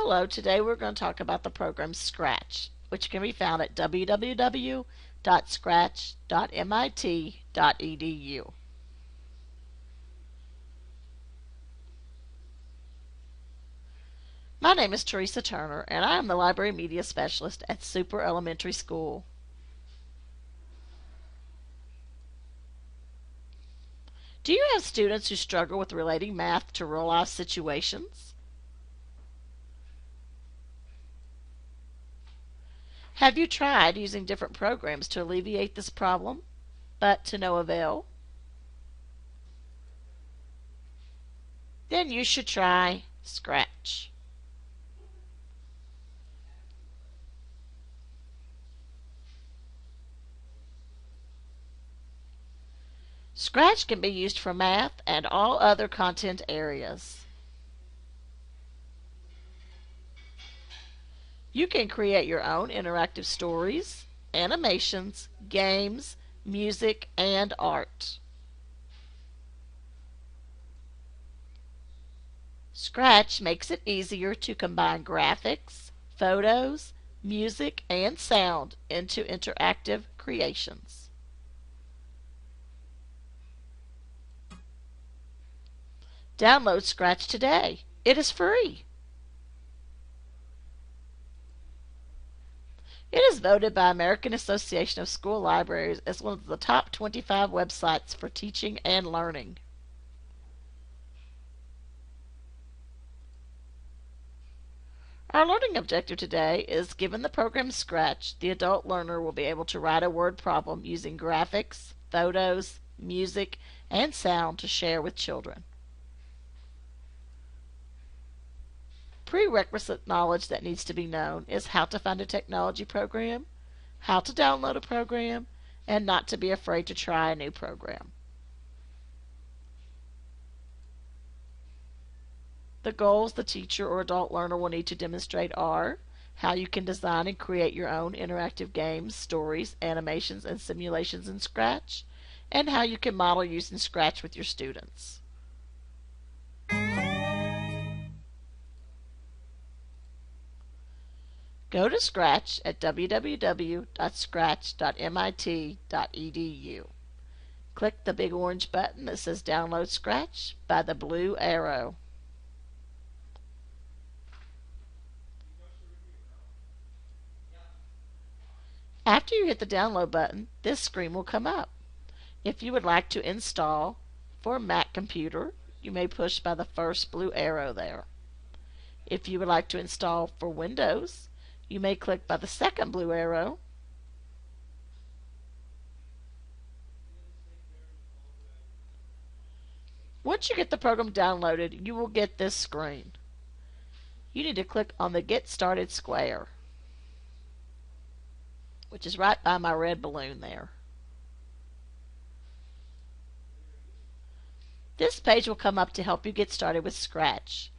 Hello, today we're going to talk about the program Scratch, which can be found at www.scratch.mit.edu. My name is Teresa Turner, and I am the Library Media Specialist at Super Elementary School. Do you have students who struggle with relating math to real-life situations? Have you tried using different programs to alleviate this problem, but to no avail? Then you should try Scratch. Scratch can be used for math and all other content areas. You can create your own interactive stories, animations, games, music, and art. Scratch makes it easier to combine graphics, photos, music, and sound into interactive creations. Download Scratch today. It is free. It is voted by American Association of School Libraries as one of the top 25 websites for teaching and learning. Our learning objective today is, given the program Scratch, the adult learner will be able to write a word problem using graphics, photos, music, and sound to share with children. Prerequisite knowledge that needs to be known is how to find a technology program, how to download a program, and not to be afraid to try a new program. The goals the teacher or adult learner will need to demonstrate are how you can design and create your own interactive games, stories, animations, and simulations in Scratch, and how you can model using Scratch with your students. Go to Scratch at www.scratch.mit.edu. Click the big orange button that says Download Scratch by the blue arrow. After you hit the download button, this screen will come up. If you would like to install for a Mac computer, you may push by the first blue arrow there. If you would like to install for Windows, you may click by the second blue arrow. Once you get the program downloaded, you will get this screen. You need to click on the Get Started square, which is right by my red balloon there. This page will come up to help you get started with Scratch.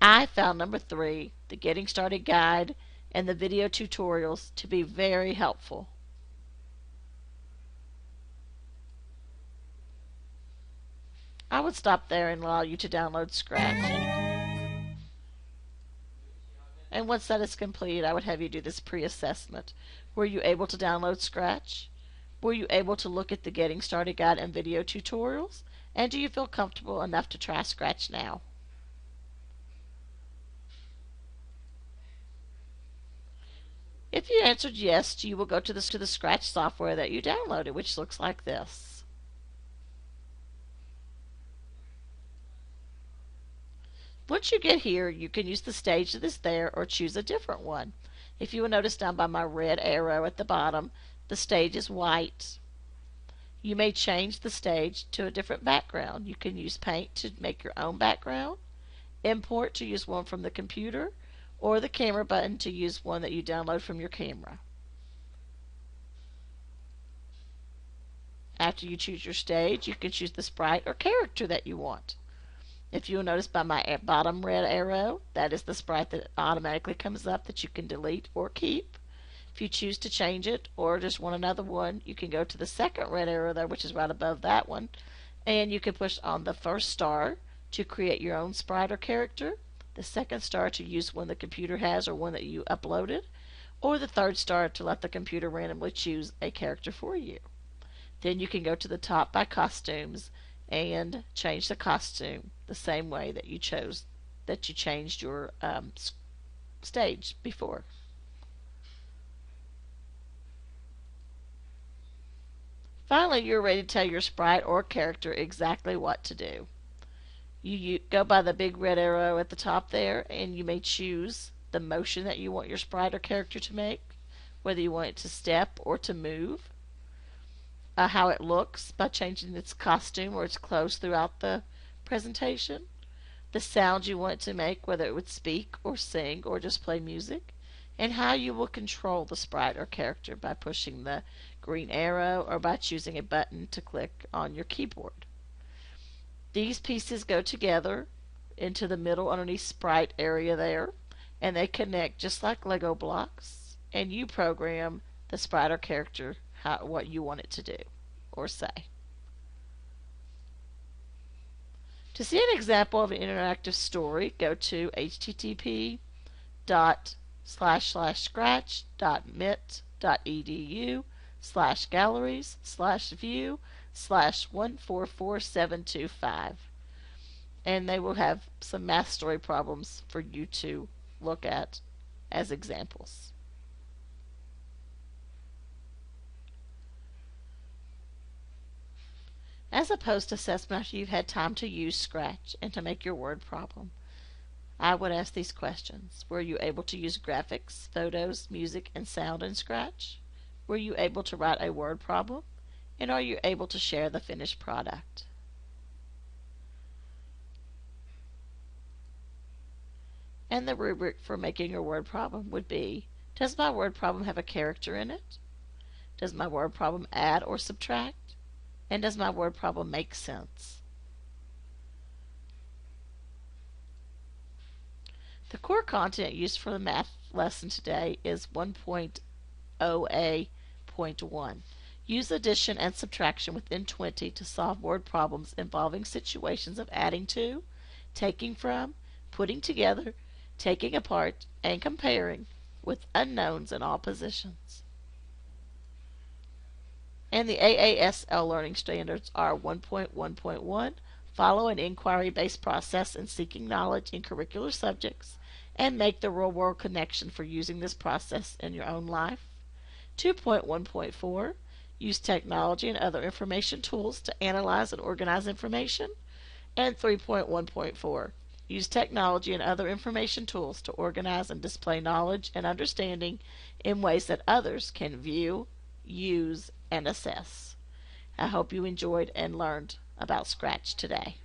I found number 3, the Getting Started Guide, and the video tutorials to be very helpful. I would stop there and allow you to download Scratch. And once that is complete, I would have you do this pre-assessment. Were you able to download Scratch? Were you able to look at the Getting Started Guide and video tutorials? And do you feel comfortable enough to try Scratch now? If you answered yes, you will go to the Scratch software that you downloaded, which looks like this. Once you get here, you can use the stage that is there or choose a different one. If you will notice down by my red arrow at the bottom, the stage is white. You may change the stage to a different background. You can use Paint to make your own background, Import to use one from the computer, or the camera button to use one that you download from your camera. After you choose your stage, you can choose the sprite or character that you want. If you will notice by my bottom red arrow, that is the sprite that automatically comes up that you can delete or keep. If you choose to change it or just want another one, you can go to the second red arrow there, which is right above that one, and you can push on the first star to create your own sprite or character, The second star to use one the computer has or one that you uploaded, or the third star to let the computer randomly choose a character for you. Then you can go to the top by costumes and change the costume the same way that you changed your stage before. Finally, you're ready to tell your sprite or character exactly what to do. You go by the big red arrow at the top there, and you may choose the motion that you want your sprite or character to make, whether you want it to step or to move, how it looks by changing its costume or its clothes throughout the presentation, the sound you want it to make, whether it would speak or sing or just play music, and how you will control the sprite or character by pushing the green arrow or by choosing a button to click on your keyboard. These pieces go together into the middle underneath sprite area there, and they connect just like Lego blocks, and you program the sprite or character what you want it to do or say. To see an example of an interactive story, go to http://scratch.mit.edu/galleries/view/144725, and they will have some math story problems for you to look at as examples. As a post-assessment after you've had time to use Scratch and to make your word problem, I would ask these questions. Were you able to use graphics, photos, music, and sound in Scratch? Were you able to write a word problem? And are you able to share the finished product? And the rubric for making your word problem would be, does my word problem have a character in it? Does my word problem add or subtract? And does my word problem make sense? The core content used for the math lesson today is 1.0a.1. Use addition and subtraction within 20 to solve word problems involving situations of adding to, taking from, putting together, taking apart, and comparing with unknowns in all positions. And the AASL learning standards are 1.1.1, follow an inquiry-based process in seeking knowledge in curricular subjects, and make the real-world connection for using this process in your own life. 2.1.4, use technology and other information tools to analyze and organize information. And 3.1.4, use technology and other information tools to organize and display knowledge and understanding in ways that others can view, use, and assess. I hope you enjoyed and learned about Scratch today.